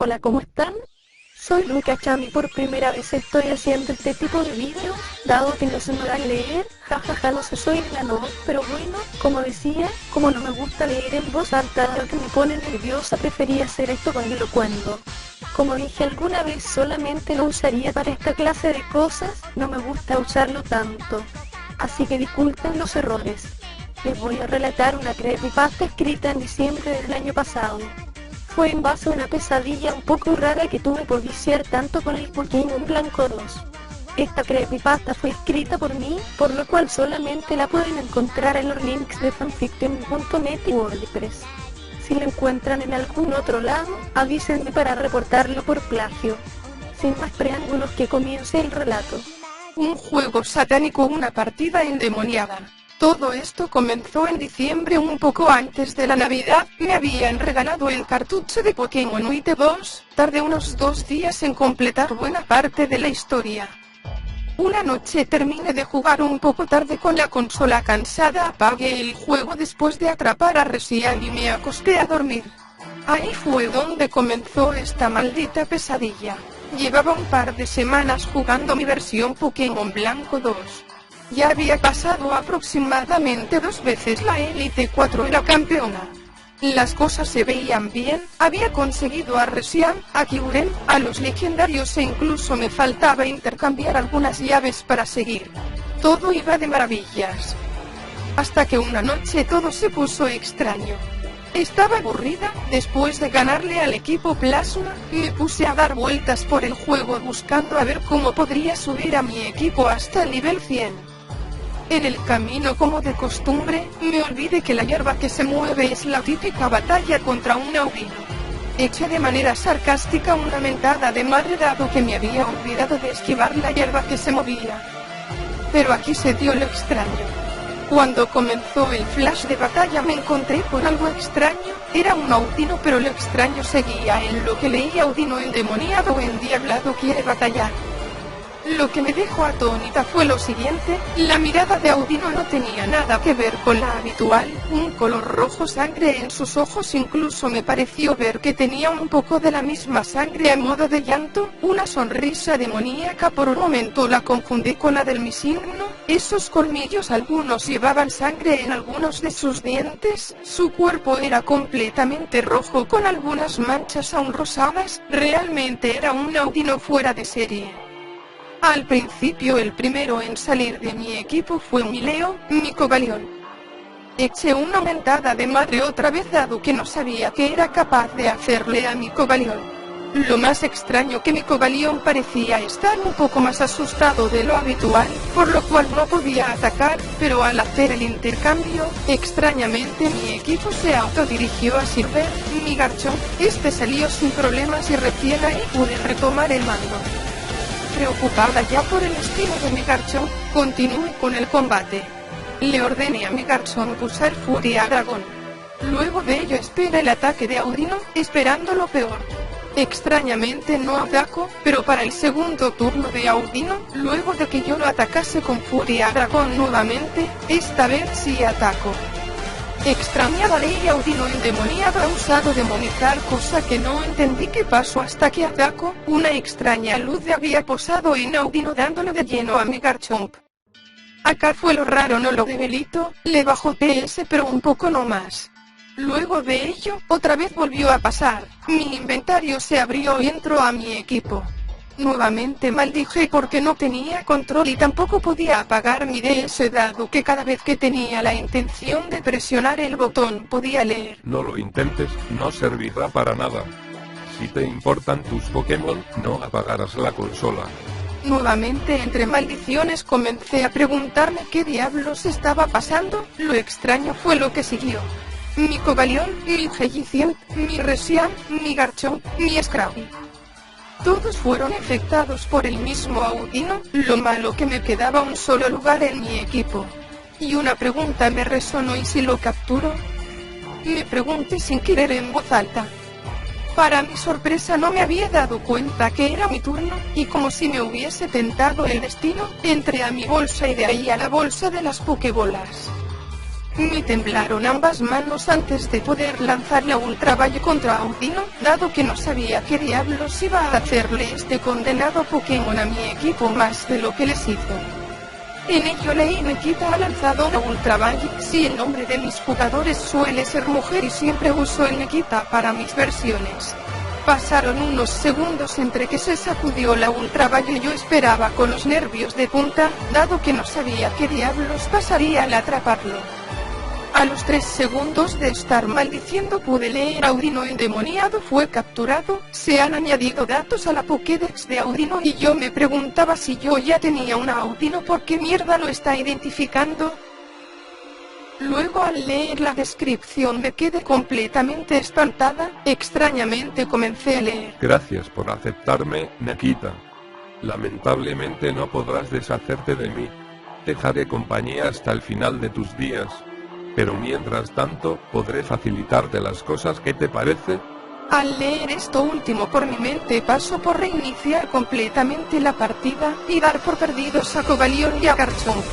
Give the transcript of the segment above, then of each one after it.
Hola, ¿cómo están? Soy Luca Chami, por primera vez estoy haciendo este tipo de vídeos, dado que no se me da a leer, jajaja, no sé, soy la no, pero bueno, como decía, como no me gusta leer en voz alta, lo que me pone nerviosa, prefería hacer esto cuando lo cuento. Como dije alguna vez, solamente lo usaría para esta clase de cosas, no me gusta usarlo tanto. Así que disculpen los errores. Les voy a relatar una creepypasta escrita en diciembre del año pasado. Fue en base a una pesadilla un poco rara que tuve por viciar tanto con el Pokémon Blanco 2. Esta creepypasta fue escrita por mí, por lo cual solamente la pueden encontrar en los links de fanfiction.net y WordPress. Si la encuentran en algún otro lado, avísenme para reportarlo por plagio. Sin más preámbulos, que comience el relato. Un juego satánico, una partida endemoniada. Todo esto comenzó en diciembre, un poco antes de la Navidad. Me habían regalado el cartucho de Pokémon White 2, tardé unos 2 días en completar buena parte de la historia. Una noche terminé de jugar un poco tarde con la consola cansada, apagué el juego después de atrapar a Reshian y me acosté a dormir. Ahí fue donde comenzó esta maldita pesadilla. Llevaba un par de semanas jugando mi versión Pokémon Blanco 2. Ya había pasado aproximadamente 2 veces la Elite 4 y la campeona. Las cosas se veían bien, había conseguido a Reshian, a Kyurem, a los legendarios e incluso me faltaba intercambiar algunas llaves para seguir. Todo iba de maravillas. Hasta que una noche todo se puso extraño. Estaba aburrida, después de ganarle al equipo Plasma, me puse a dar vueltas por el juego buscando a ver cómo podría subir a mi equipo hasta el nivel 100. En el camino, como de costumbre, me olvidé que la hierba que se mueve es la típica batalla contra un Audino. Eché de manera sarcástica una mentada de madre dado que me había olvidado de esquivar la hierba que se movía. Pero aquí se dio lo extraño. Cuando comenzó el flash de batalla me encontré con algo extraño, era un Audino, pero lo extraño seguía en lo que leía: Audino endemoniado o endiablado quiere batallar. Lo que me dejó atónita fue lo siguiente: la mirada de Audino no tenía nada que ver con la habitual, un color rojo sangre en sus ojos, incluso me pareció ver que tenía un poco de la misma sangre a modo de llanto, una sonrisa demoníaca. Por un momento la confundí con la del Misigno, esos colmillos, algunos llevaban sangre en algunos de sus dientes, su cuerpo era completamente rojo con algunas manchas aún rosadas, realmente era un Audino fuera de serie. Al principio el primero en salir de mi equipo fue Mileo, mi Cobalión. Eché una mentada de madre otra vez dado que no sabía qué era capaz de hacerle a mi Cobalión. Lo más extraño que mi Cobalión parecía estar un poco más asustado de lo habitual, por lo cual no podía atacar, pero al hacer el intercambio, extrañamente mi equipo se autodirigió a Silver, mi Garchomp. Este salió sin problemas y recién ahí pude retomar el mando. Preocupada ya por el estilo de mi Garchomp, continué con el combate. Le ordené a mi Garchomp usar Furia Dragón. Luego de ello espera el ataque de Audino, esperando lo peor. Extrañamente no ataco, pero para el segundo turno de Audino, luego de que yo lo atacase con Furia Dragón nuevamente, esta vez sí ataco. Extrañada leí: Audino endemoniado ha usado demonizar, cosa que no entendí qué pasó hasta que ataco, una extraña luz había posado en Audino dándole de lleno a mi Garchomp. Acá fue lo raro, no lo debilito, le bajó PS pero un poco no más. Luego de ello, otra vez volvió a pasar, mi inventario se abrió y entró a mi equipo. Nuevamente maldije porque no tenía control y tampoco podía apagar mi DS dado que cada vez que tenía la intención de presionar el botón podía leer: no lo intentes, no servirá para nada. Si te importan tus Pokémon, no apagarás la consola. Nuevamente entre maldiciones comencé a preguntarme qué diablos estaba pasando. Lo extraño fue lo que siguió. Mi Cobalión, mi Jellicent, mi Reshian, mi Garchomp, mi Scrabble. Todos fueron afectados por el mismo Audino, lo malo que me quedaba un solo lugar en mi equipo. Y una pregunta me resonó: ¿y si lo capturo? Me pregunté sin querer en voz alta. Para mi sorpresa no me había dado cuenta que era mi turno, y como si me hubiese tentado el destino, entré a mi bolsa y de ahí a la bolsa de las Pokébolas. Me temblaron ambas manos antes de poder lanzar la Ultra Ball contra Audino, dado que no sabía qué diablos iba a hacerle este condenado Pokémon a mi equipo más de lo que les hizo. En ello leí Nikita ha lanzado una Ultra Ball. Si el nombre de mis jugadores suele ser mujer y siempre uso el Nikita para mis versiones. Pasaron unos segundos entre que se sacudió la Ultra Ball y yo esperaba con los nervios de punta, dado que no sabía qué diablos pasaría al atraparlo. A los 3 segundos de estar maldiciendo pude leer Audino endemoniado fue capturado. Se han añadido datos a la Pokédex de Audino y yo me preguntaba si yo ya tenía una Audino, ¿por qué mierda lo está identificando? Luego al leer la descripción me quedé completamente espantada. Extrañamente comencé a leer. Gracias por aceptarme, Nikita. Lamentablemente no podrás deshacerte de mí. Te haré compañía hasta el final de tus días. Pero mientras tanto, podré facilitarte las cosas, ¿qué te parece? Al leer esto último por mi mente paso por reiniciar completamente la partida y dar por perdidos a Cobalión y a Garchomp.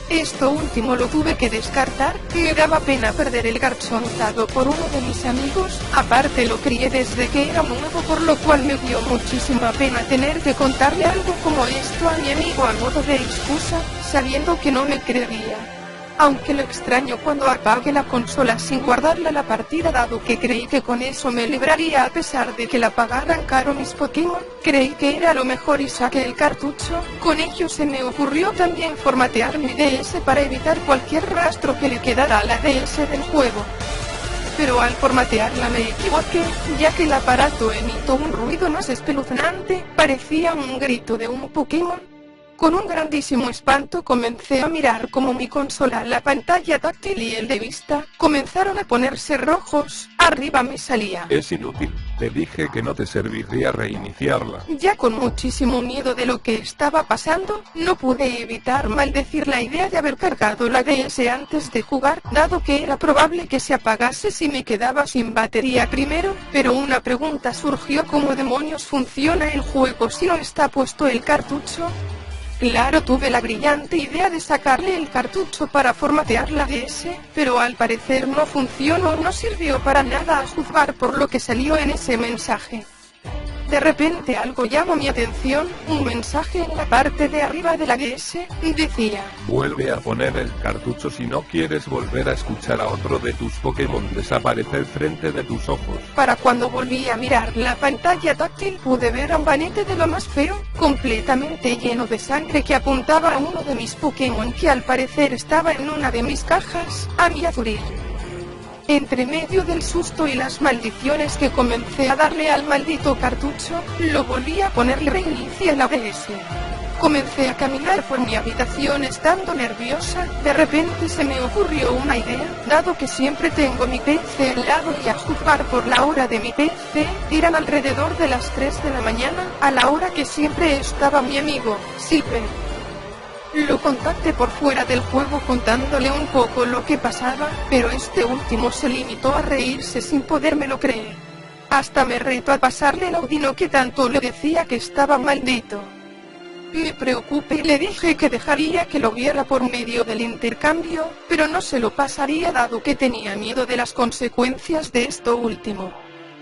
Esto último lo tuve que descartar, me daba pena perder el Garchomp dado por uno de mis amigos, aparte lo crié desde que era nuevo, por lo cual me dio muchísima pena tener que contarle algo como esto a mi amigo a modo de excusa, sabiendo que no me creería. Aunque lo extraño cuando apague la consola sin guardarla la partida, dado que creí que con eso me libraría a pesar de que la pagaran caro mis Pokémon, creí que era lo mejor y saqué el cartucho. Con ello se me ocurrió también formatear mi DS para evitar cualquier rastro que le quedara a la DS del juego. Pero al formatearla me equivoqué, ya que el aparato emitió un ruido más espeluznante, parecía un grito de un Pokémon. Con un grandísimo espanto comencé a mirar cómo mi consola, la pantalla táctil y el de vista, comenzaron a ponerse rojos. Arriba me salía: es inútil, te dije que no te serviría reiniciarla. Ya con muchísimo miedo de lo que estaba pasando, no pude evitar maldecir la idea de haber cargado la DS antes de jugar, dado que era probable que se apagase si me quedaba sin batería primero. Pero una pregunta surgió: ¿cómo demonios funciona el juego si no está puesto el cartucho? Claro, tuve la brillante idea de sacarle el cartucho para formatear la DS, pero al parecer no funcionó, no sirvió para nada a juzgar por lo que salió en ese mensaje. De repente algo llamó mi atención, un mensaje en la parte de arriba de la DS, y decía: vuelve a poner el cartucho si no quieres volver a escuchar a otro de tus Pokémon desaparecer frente de tus ojos. Para cuando volví a mirar la pantalla táctil pude ver a un Banete de lo más feo, completamente lleno de sangre, que apuntaba a uno de mis Pokémon que al parecer estaba en una de mis cajas, a mi Azurill. Entre medio del susto y las maldiciones que comencé a darle al maldito cartucho, lo volví a poner y reinicié la DS. Comencé a caminar por mi habitación estando nerviosa. De repente se me ocurrió una idea, dado que siempre tengo mi PC al lado y a juzgar por la hora de mi PC, eran alrededor de las 3 de la mañana, a la hora que siempre estaba mi amigo, Silver. Lo contacté por fuera del juego contándole un poco lo que pasaba, pero este último se limitó a reírse sin podérmelo creer. Hasta me retó a pasarle el Audino que tanto le decía que estaba maldito. Me preocupé y le dije que dejaría que lo viera por medio del intercambio, pero no se lo pasaría dado que tenía miedo de las consecuencias de esto último.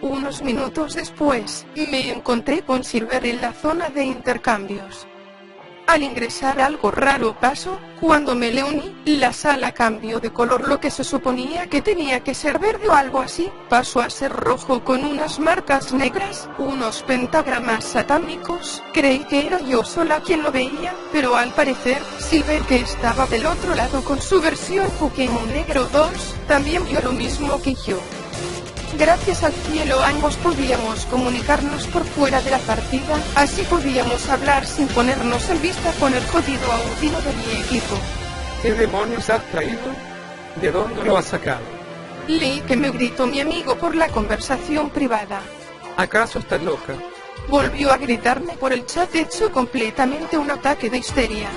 Unos minutos después, me encontré con Silver en la zona de intercambios. Al ingresar algo raro pasó, cuando me le uní, la sala cambió de color, lo que se suponía que tenía que ser verde o algo así, pasó a ser rojo con unas marcas negras, unos pentagramas satánicos. Creí que era yo sola quien lo veía, pero al parecer, Silver, que estaba del otro lado con su versión Pokémon Negro 2, también vio lo mismo que yo. Gracias al cielo ambos podíamos comunicarnos por fuera de la partida, así podíamos hablar sin ponernos en vista con el jodido Audino de mi equipo. ¿Qué demonios has traído? ¿De dónde lo has sacado? Leí que me gritó mi amigo por la conversación privada. ¿Acaso estás loca? Volvió a gritarme por el chat, hecho completamente un ataque de histeria.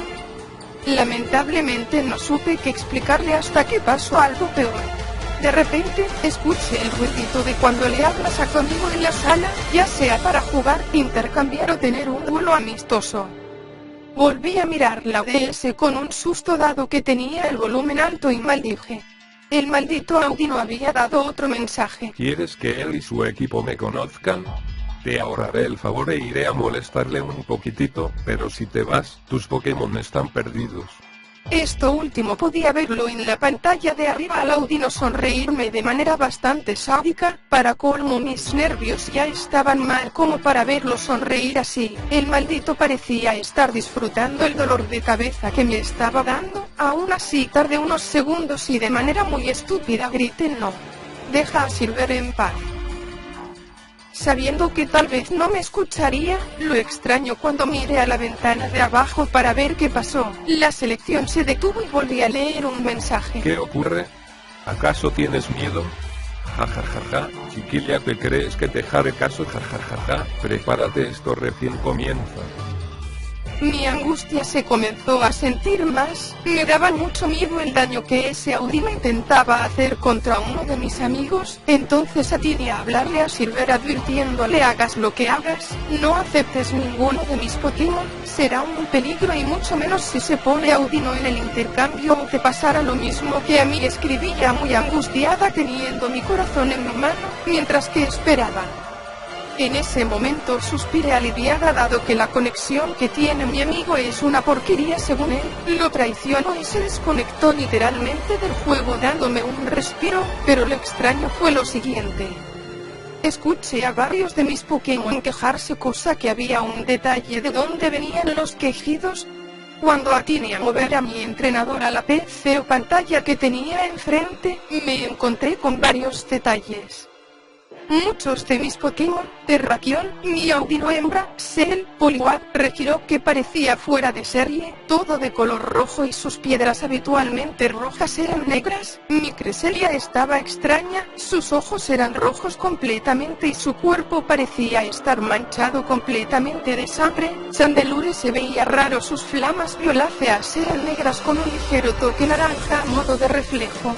Lamentablemente no supe qué explicarle hasta que pasó algo peor. De repente, escuché el ruidito de cuando le hablas a tu amigo en la sala, ya sea para jugar, intercambiar o tener un duelo amistoso. Volví a mirar la ODS con un susto dado que tenía el volumen alto y maldije. El maldito Audino había dado otro mensaje. ¿Quieres que él y su equipo me conozcan? Te ahorraré el favor e iré a molestarle un poquitito, pero si te vas, tus Pokémon están perdidos. Esto último podía verlo en la pantalla de arriba al Audino sonreírme de manera bastante sádica. Para colmo, mis nervios ya estaban mal como para verlo sonreír así. El maldito parecía estar disfrutando el dolor de cabeza que me estaba dando. Aún así tardé unos segundos y de manera muy estúpida grité: no. Deja a Silver en paz. Sabiendo que tal vez no me escucharía, lo extraño cuando miré a la ventana de abajo para ver qué pasó. La selección se detuvo y volví a leer un mensaje. ¿Qué ocurre? ¿Acaso tienes miedo? Jajajaja, chiquilla, ¿te crees que te haré caso? Jajajaja, prepárate, esto recién comienza. Mi angustia se comenzó a sentir más. Me daba mucho miedo el daño que ese Audino intentaba hacer contra uno de mis amigos. Entonces atiné a hablarle a Silver advirtiéndole: hagas lo que hagas, no aceptes ninguno de mis Pokémon, será un peligro y mucho menos si se pone Audino en el intercambio o te pasará lo mismo que a mí. Escribía muy angustiada teniendo mi corazón en mi mano, mientras que esperaba. En ese momento suspiré aliviada dado que la conexión que tiene mi amigo es una porquería según él. Lo traicionó y se desconectó literalmente del juego dándome un respiro, pero lo extraño fue lo siguiente. Escuché a varios de mis Pokémon quejarse, cosa que había un detalle de dónde venían los quejidos. Cuando atiné a mover a mi entrenador a la PC o pantalla que tenía enfrente, me encontré con varios detalles. Muchos de mis Pokémon, Terrakion, mi Audino hembra, Cell, Poliwag, Regirock que parecía fuera de serie, todo de color rojo y sus piedras habitualmente rojas eran negras, mi Cresselia estaba extraña, sus ojos eran rojos completamente y su cuerpo parecía estar manchado completamente de sangre, Chandelure se veía raro, sus flamas violáceas eran negras con un ligero toque naranja a modo de reflejo.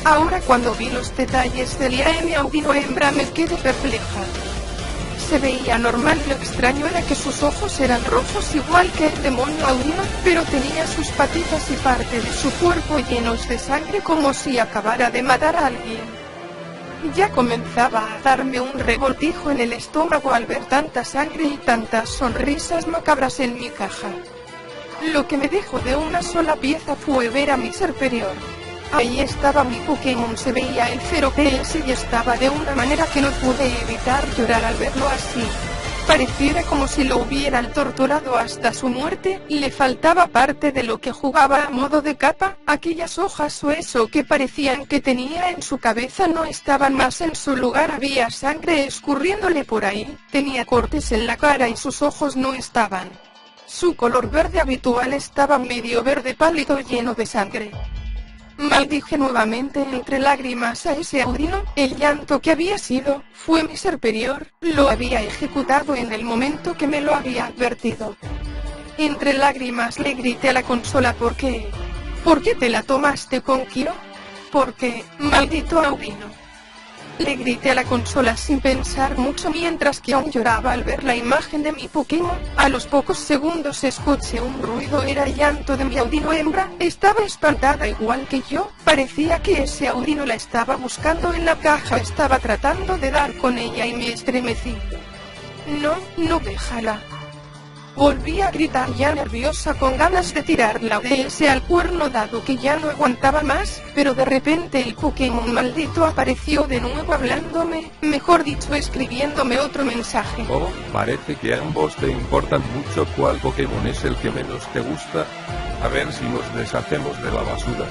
Ahora cuando vi los detalles del mi Audino hembra me quedé perpleja. Se veía normal, lo extraño era que sus ojos eran rojos igual que el demonio Audino, pero tenía sus patitas y parte de su cuerpo llenos de sangre como si acabara de matar a alguien. Ya comenzaba a darme un revoltijo en el estómago al ver tanta sangre y tantas sonrisas macabras en mi caja. Lo que me dejó de una sola pieza fue ver a mi superior. Ahí estaba mi Pokémon, se veía el 0 PS y estaba de una manera que no pude evitar llorar al verlo así. Pareciera como si lo hubieran torturado hasta su muerte, le faltaba parte de lo que jugaba a modo de capa, aquellas hojas o eso que parecían que tenía en su cabeza no estaban más en su lugar, había sangre escurriéndole por ahí, tenía cortes en la cara y sus ojos no estaban. Su color verde habitual estaba medio verde pálido lleno de sangre. Maldije nuevamente entre lágrimas a ese Audino, el llanto que había sido, fue mi superior, lo había ejecutado en el momento que me lo había advertido. Entre lágrimas le grité a la consola: ¿por qué? ¿Por qué te la tomaste con Kyo? ¿Por qué, maldito Audino? Le grité a la consola sin pensar mucho mientras que aún lloraba al ver la imagen de mi Pokémon. A los pocos segundos escuché un ruido, era el llanto de mi Audino hembra, estaba espantada igual que yo, parecía que ese Audino la estaba buscando en la caja, estaba tratando de dar con ella y me estremecí. No, déjala. Volví a gritar ya nerviosa con ganas de tirar la ODS al cuerno dado que ya no aguantaba más, pero de repente el Pokémon maldito apareció de nuevo hablándome, mejor dicho escribiéndome otro mensaje. Oh, parece que a ambos te importan mucho. ¿Cuál Pokémon es el que menos te gusta? A ver si nos deshacemos de la basura.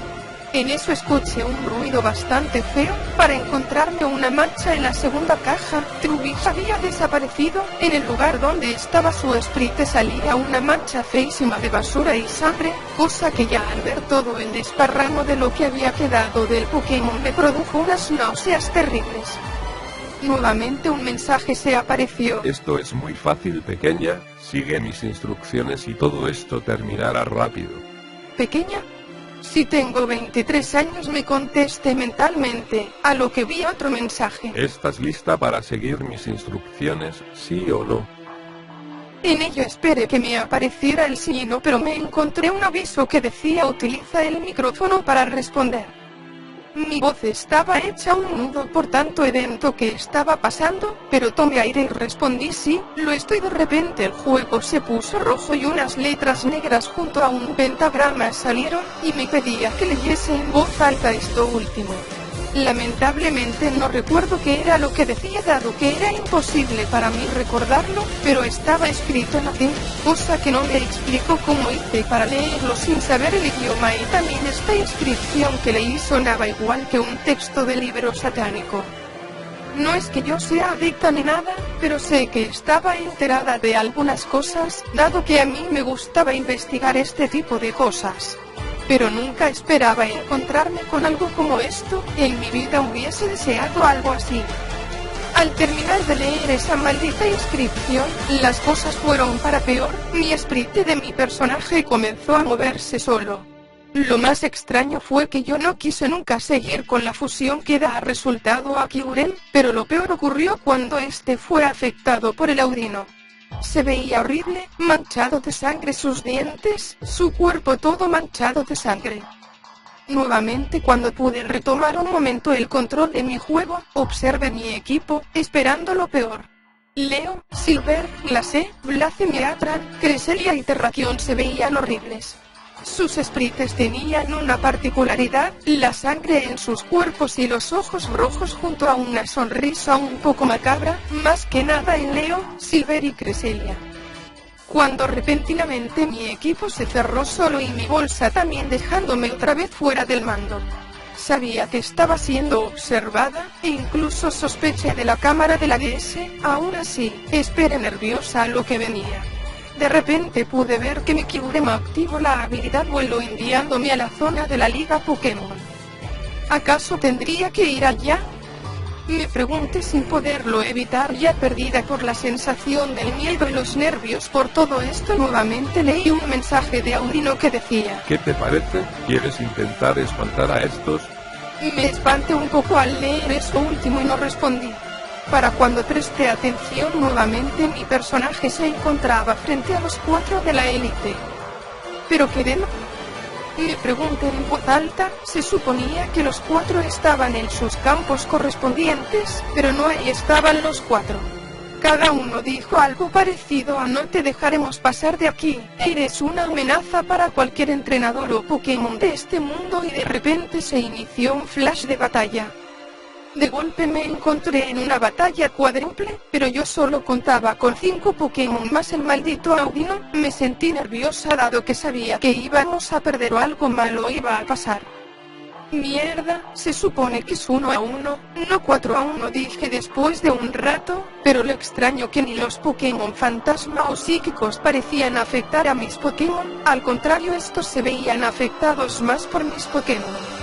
En eso escuché un ruido bastante feo, para encontrarme una mancha en la segunda caja. Trubbish había desaparecido, en el lugar donde estaba su Sprite salía una mancha feísima de basura y sangre, cosa que ya al ver todo el desparramo de lo que había quedado del Pokémon me produjo unas náuseas terribles. Nuevamente un mensaje se apareció. Esto es muy fácil, pequeña, sigue mis instrucciones y todo esto terminará rápido. ¿Pequeña? Si tengo 23 años, me contesté mentalmente, a lo que vi otro mensaje. ¿Estás lista para seguir mis instrucciones, sí o no? En ello esperé que me apareciera el signo, pero me encontré un aviso que decía utiliza el micrófono para responder. Mi voz estaba hecha un nudo por tanto evento que estaba pasando, pero tomé aire y respondí sí, lo estoy. De repente el juego se puso rojo y unas letras negras junto a un pentagrama salieron, y me pedía que leyese en voz alta esto último. Lamentablemente no recuerdo qué era lo que decía dado que era imposible para mí recordarlo, pero estaba escrito en latín, cosa que no me explico cómo hice para leerlo sin saber el idioma, y también esta inscripción que leí sonaba igual que un texto de libro satánico. No es que yo sea adicta ni nada, pero sé que estaba enterada de algunas cosas, dado que a mí me gustaba investigar este tipo de cosas. Pero nunca esperaba encontrarme con algo como esto, en mi vida hubiese deseado algo así. Al terminar de leer esa maldita inscripción, las cosas fueron para peor, mi espíritu de mi personaje comenzó a moverse solo. Lo más extraño fue que yo no quise nunca seguir con la fusión que da resultado a Kyurem, pero lo peor ocurrió cuando este fue afectado por el Audino. Se veía horrible, manchado de sangre sus dientes, su cuerpo todo manchado de sangre. Nuevamente cuando pude retomar un momento el control de mi juego, observé mi equipo, esperando lo peor. Leo, Silver, Glace, Blaze, Meatran, Cresselia y Terrakion se veían horribles. Sus sprites tenían una particularidad, la sangre en sus cuerpos y los ojos rojos junto a una sonrisa un poco macabra, más que nada en Leo, Silver y Cresselia. Cuando repentinamente mi equipo se cerró solo y mi bolsa también dejándome otra vez fuera del mando. Sabía que estaba siendo observada, e incluso sospeché de la cámara de la DS, aún así, esperé nerviosa a lo que venía. De repente pude ver que mi Kyurem activó la habilidad vuelo enviándome a la zona de la Liga Pokémon. ¿Acaso tendría que ir allá? Me pregunté sin poderlo evitar, ya perdida por la sensación del miedo y los nervios por todo esto. Nuevamente leí un mensaje de Audino que decía: ¿Qué te parece? ¿Quieres intentar espantar a estos? Me espanté un poco al leer eso último y no respondí. Para cuando presté atención nuevamente mi personaje se encontraba frente a los 4 de la élite. ¿Pero qué de? Me pregunté en voz alta, se suponía que los 4 estaban en sus campos correspondientes, pero no ahí estaban los 4. Cada uno dijo algo parecido a no te dejaremos pasar de aquí, eres una amenaza para cualquier entrenador o Pokémon de este mundo, y de repente se inició un flash de batalla. De golpe me encontré en una batalla cuádruple, pero yo solo contaba con 5 Pokémon más el maldito Audino. Me sentí nerviosa dado que sabía que íbamos a perder o algo malo iba a pasar. Mierda, se supone que es 1-1, no 4-1, dije después de un rato, pero lo extraño que ni los Pokémon fantasma o psíquicos parecían afectar a mis Pokémon, al contrario estos se veían afectados más por mis Pokémon.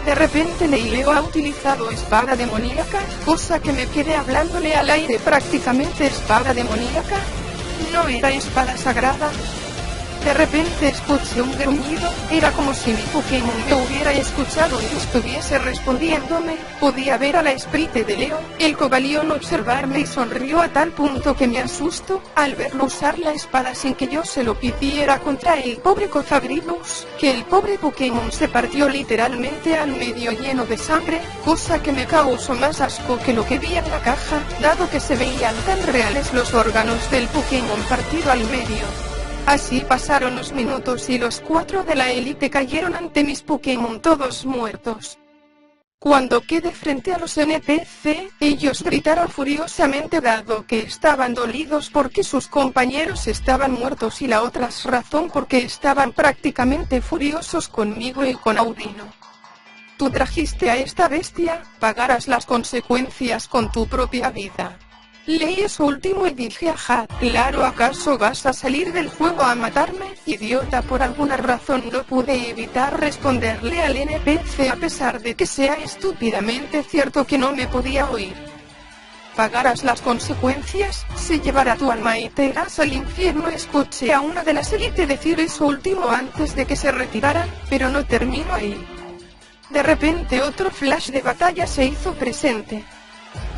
De repente Leo ha utilizado espada demoníaca, cosa que me quedé hablándole al aire. Prácticamente espada demoníaca. No era espada sagrada. De repente escuché un gruñido, era como si mi Pokémon me hubiera escuchado y estuviese respondiéndome. Podía ver a la Sprite de Leo, el Cobalión, observarme y sonrió a tal punto que me asustó al verlo usar la espada sin que yo se lo pidiera contra el pobre Cofagrigus, que el pobre Pokémon se partió literalmente al medio lleno de sangre, cosa que me causó más asco que lo que vi en la caja, dado que se veían tan reales los órganos del Pokémon partido al medio. Así pasaron los minutos y los 4 de la élite cayeron ante mis Pokémon todos muertos. Cuando quedé frente a los NPC, ellos gritaron furiosamente dado que estaban dolidos porque sus compañeros estaban muertos, y la otra razón porque estaban prácticamente furiosos conmigo y con Audino. Tú trajiste a esta bestia, pagarás las consecuencias con tu propia vida. Leí eso último y dije ajá, claro, ¿acaso vas a salir del juego a matarme, idiota? Por alguna razón no pude evitar responderle al NPC a pesar de que sea estúpidamente cierto que no me podía oír. Pagarás las consecuencias, se llevará tu alma y te irás al infierno. Escuché a una de las élites decir eso último antes de que se retiraran, pero no terminó ahí. De repente otro flash de batalla se hizo presente.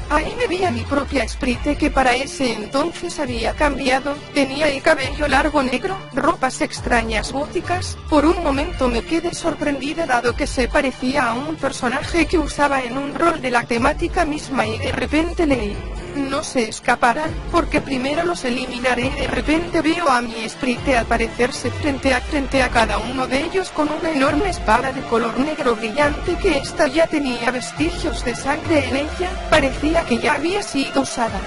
Ahí me vi a mi propia Sprite, que para ese entonces había cambiado, tenía el cabello largo negro, ropas extrañas góticas. Por un momento me quedé sorprendida, dado que se parecía a un personaje que usaba en un rol de la temática misma, y de repente leí: no se escaparán, porque primero los eliminaré. De repente veo a mi Sprite aparecerse frente a cada uno de ellos con una enorme espada de color negro brillante, que esta ya tenía vestigios de sangre en ella, parecía que ya había sido usada.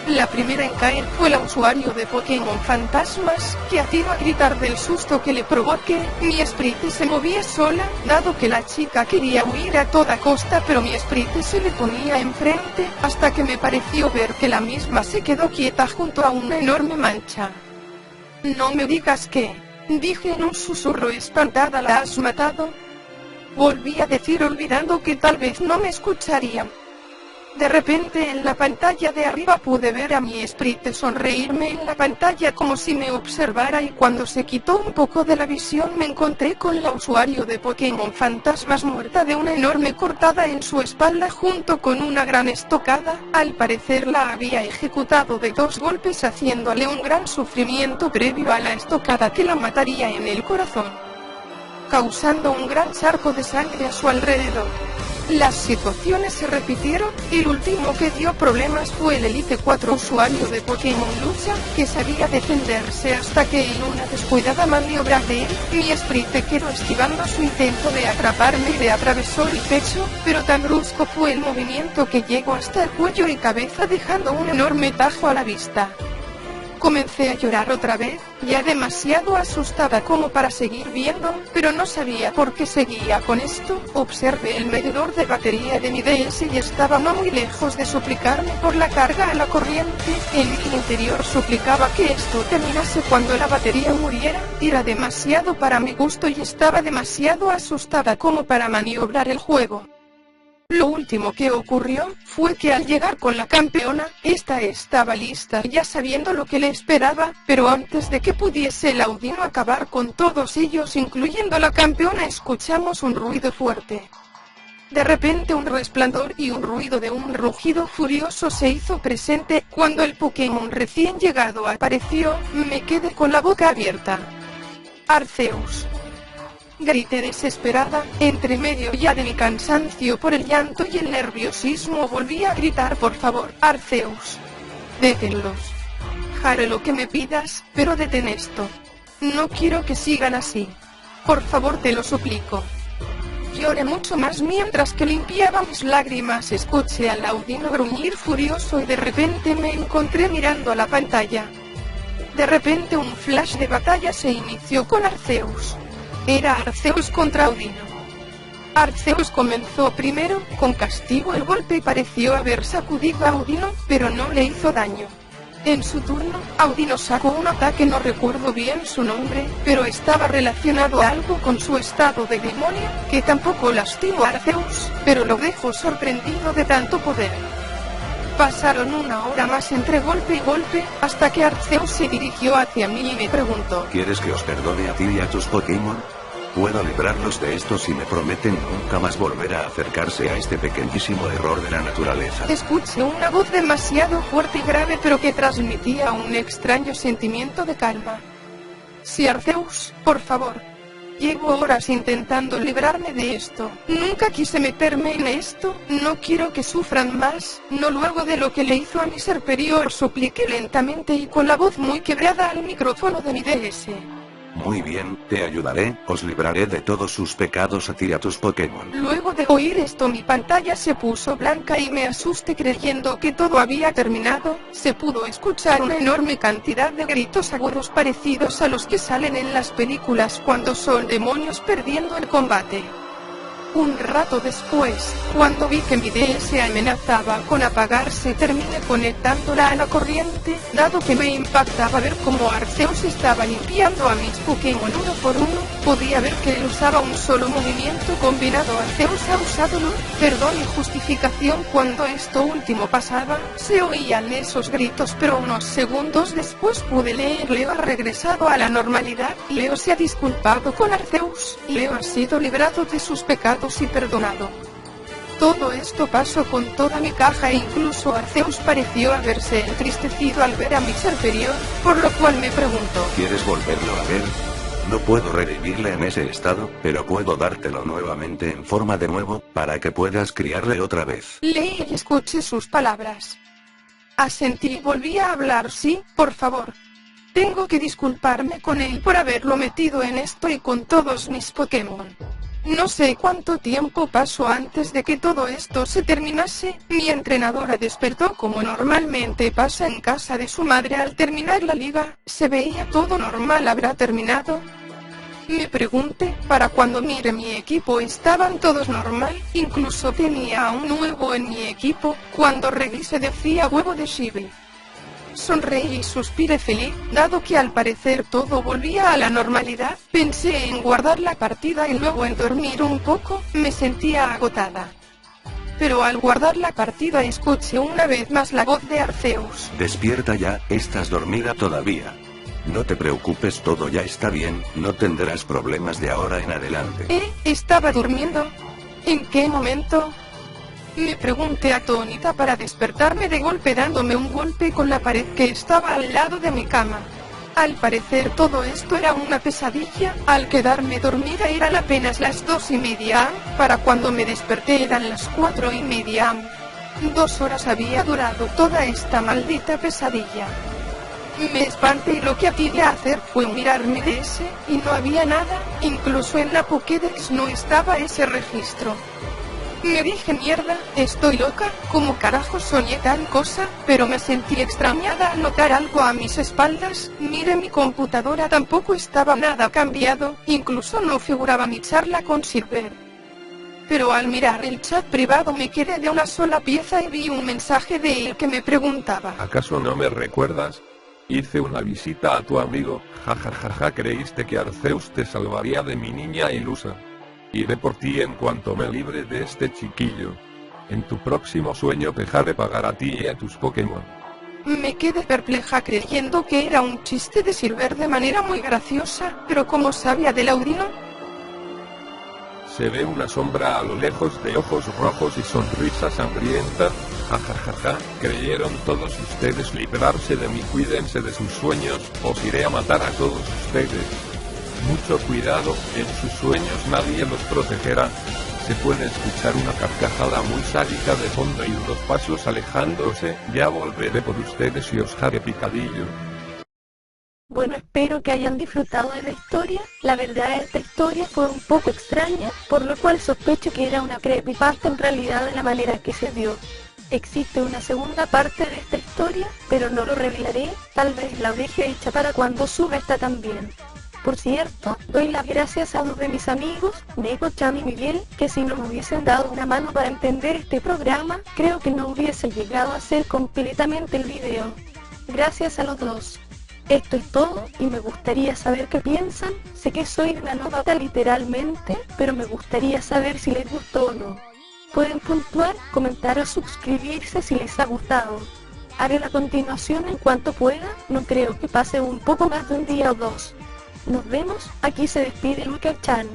La primera en caer fue la usuario de Pokémon Fantasmas, que atinó a gritar del susto que le provoqué. Mi Sprite se movía sola, dado que la chica quería huir a toda costa, pero mi Sprite se le ponía enfrente, hasta que me pareció ver que la misma se quedó quieta junto a una enorme mancha. No me digas que, dije en un susurro espantada, ¿la has matado? Volví a decir, olvidando que tal vez no me escucharían. De repente en la pantalla de arriba pude ver a mi Sprite sonreírme en la pantalla como si me observara, y cuando se quitó un poco de la visión me encontré con la usuario de Pokémon Fantasmas muerta de una enorme cortada en su espalda junto con una gran estocada. Al parecer la había ejecutado de 2 golpes, haciéndole un gran sufrimiento previo a la estocada que la mataría en el corazón, causando un gran charco de sangre a su alrededor. Las situaciones se repitieron. El último que dio problemas fue el Elite 4 usuario de Pokémon Lucha, que sabía defenderse, hasta que en una descuidada maniobra de él, mi Sprite quedó esquivando su intento de atraparme y le atravesó el pecho, pero tan brusco fue el movimiento que llegó hasta el cuello y cabeza, dejando un enorme tajo a la vista. Comencé a llorar otra vez, ya demasiado asustada como para seguir viendo, pero no sabía por qué seguía con esto. Observé el medidor de batería de mi DS y estaba no muy lejos de suplicarme por la carga a la corriente. En mi interior suplicaba que esto terminase cuando la batería muriera. Era demasiado para mi gusto y estaba demasiado asustada como para maniobrar el juego. Lo último que ocurrió fue que al llegar con la campeona, esta estaba lista, ya sabiendo lo que le esperaba, pero antes de que pudiese el Audino acabar con todos ellos, incluyendo la campeona, escuchamos un ruido fuerte. De repente un resplandor y un ruido de un rugido furioso se hizo presente. Cuando el Pokémon recién llegado apareció, me quedé con la boca abierta. Arceus. Grité desesperada, entre medio ya de mi cansancio por el llanto y el nerviosismo volví a gritar: por favor, Arceus, détenlos. Haré lo que me pidas, pero detén esto. No quiero que sigan así. Por favor, te lo suplico. Lloré mucho más mientras que limpiaba mis lágrimas. Escuché al Audino gruñir furioso y de repente me encontré mirando a la pantalla. De repente un flash de batalla se inició con Arceus. Era Arceus contra Audino. Arceus comenzó primero, con castigo el golpe, y pareció haber sacudido a Audino, pero no le hizo daño. En su turno, Audino sacó un ataque, no recuerdo bien su nombre, pero estaba relacionado a algo con su estado de demonio, que tampoco lastimó a Arceus, pero lo dejó sorprendido de tanto poder. Pasaron 1 hora más entre golpe y golpe, hasta que Arceus se dirigió hacia mí y me preguntó: ¿quieres que os perdone a ti y a tus Pokémon? Puedo librarlos de esto si me prometen nunca más volver a acercarse a este pequeñísimo error de la naturaleza. Escuché una voz demasiado fuerte y grave, pero que transmitía un extraño sentimiento de calma. Sí, Arceus, por favor. Llevo horas intentando librarme de esto. Nunca quise meterme en esto. No quiero que sufran más. No luego de lo que le hizo a mi ser superior, supliqué lentamente y con la voz muy quebrada al micrófono de mi DS. Muy bien, te ayudaré, os libraré de todos sus pecados a ti y a tus Pokémon. Luego de oír esto mi pantalla se puso blanca y me asusté creyendo que todo había terminado. Se pudo escuchar una enorme cantidad de gritos agudos parecidos a los que salen en las películas cuando son demonios perdiendo el combate. Un rato después, cuando vi que mi DS amenazaba con apagarse, terminé conectándola a la corriente, dado que me impactaba ver cómo Arceus estaba limpiando a mis Pokémon uno por uno. Podía ver que él usaba un solo movimiento combinado. Arceus ha usado luz, perdón y justificación. Cuando esto último pasaba, se oían esos gritos, pero unos segundos después pude leer: Leo ha regresado a la normalidad, Leo se ha disculpado con Arceus, Leo ha sido librado de sus pecados y perdonado. Todo esto pasó con toda mi caja e incluso Arceus pareció haberse entristecido al ver a mi superior, por lo cual me preguntó: ¿Quieres volverlo a ver? No puedo revivirle en ese estado, pero puedo dártelo nuevamente en forma de nuevo, para que puedas criarle otra vez. Leí y escuché sus palabras. Asentí y volví a hablar. Sí, por favor. Tengo que disculparme con él por haberlo metido en esto y con todos mis Pokémon. No sé cuánto tiempo pasó antes de que todo esto se terminase. Mi entrenadora despertó como normalmente pasa en casa de su madre al terminar la liga. Se veía todo normal. ¿Habrá terminado? Me pregunté. Para cuando miré mi equipo estaban todos normal. Incluso tenía a un nuevo en mi equipo. Cuando revisé decía huevo de Chibi. Sonreí y suspiré feliz, dado que al parecer todo volvía a la normalidad. Pensé en guardar la partida y luego en dormir un poco. Me sentía agotada. Pero al guardar la partida escuché una vez más la voz de Arceus. Despierta ya, estás dormida todavía. No te preocupes, todo ya está bien, no tendrás problemas de ahora en adelante. ¿Estaba durmiendo? ¿En qué momento? Me pregunté atónita para despertarme de golpe dándome un golpe con la pared que estaba al lado de mi cama. Al parecer todo esto era una pesadilla. Al quedarme dormida eran apenas las 2:30 am. Para cuando me desperté eran las 4:30 am. 2 horas había durado toda esta maldita pesadilla. Me espanté y lo que atiné a hacer fue mirar mi DS, y no había nada, incluso en la Pokédex no estaba ese registro. Me dije mierda, estoy loca, ¿cómo carajo soñé tal cosa? Pero me sentí extrañada al notar algo a mis espaldas. Miré mi computadora, tampoco estaba nada cambiado, incluso no figuraba mi charla con Silver. Pero al mirar el chat privado me quedé de una sola pieza y vi un mensaje de él que me preguntaba: ¿acaso no me recuerdas? Hice una visita a tu amigo, jajajaja, creíste que Arceus te salvaría de mi niña ilusa. Iré por ti en cuanto me libre de este chiquillo. En tu próximo sueño dejaré pagar a ti y a tus Pokémon. Me quedé perpleja creyendo que era un chiste de Silver de manera muy graciosa, pero ¿cómo sabía del audio? Se ve una sombra a lo lejos de ojos rojos y sonrisa sangrienta, jajajaja, creyeron todos ustedes librarse de mí, cuídense de sus sueños, os iré a matar a todos ustedes. Mucho cuidado, en sus sueños nadie los protegerá. Se puede escuchar una carcajada muy sádica de fondo y unos pasos alejándose. Ya volveré por ustedes y os haré picadillo. Bueno, espero que hayan disfrutado de la historia. La verdad, esta historia fue un poco extraña, por lo cual sospecho que era una creepypasta en realidad de la manera que se dio. Existe una segunda parte de esta historia, pero no lo revelaré. Tal vez la deje hecha para cuando suba esta también. Por cierto, doy las gracias a 2 de mis amigos, Neko, Chan y Miguel, que si nos hubiesen dado una mano para entender este programa, creo que no hubiese llegado a hacer completamente el video. Gracias a los 2. Esto es todo, y me gustaría saber qué piensan. Sé que soy una novata literalmente, pero me gustaría saber si les gustó o no. Pueden puntuar, comentar o suscribirse si les ha gustado. Haré la continuación en cuanto pueda, no creo que pase un poco más de un día o 2. Nos vemos, aquí se despide Luca Chan.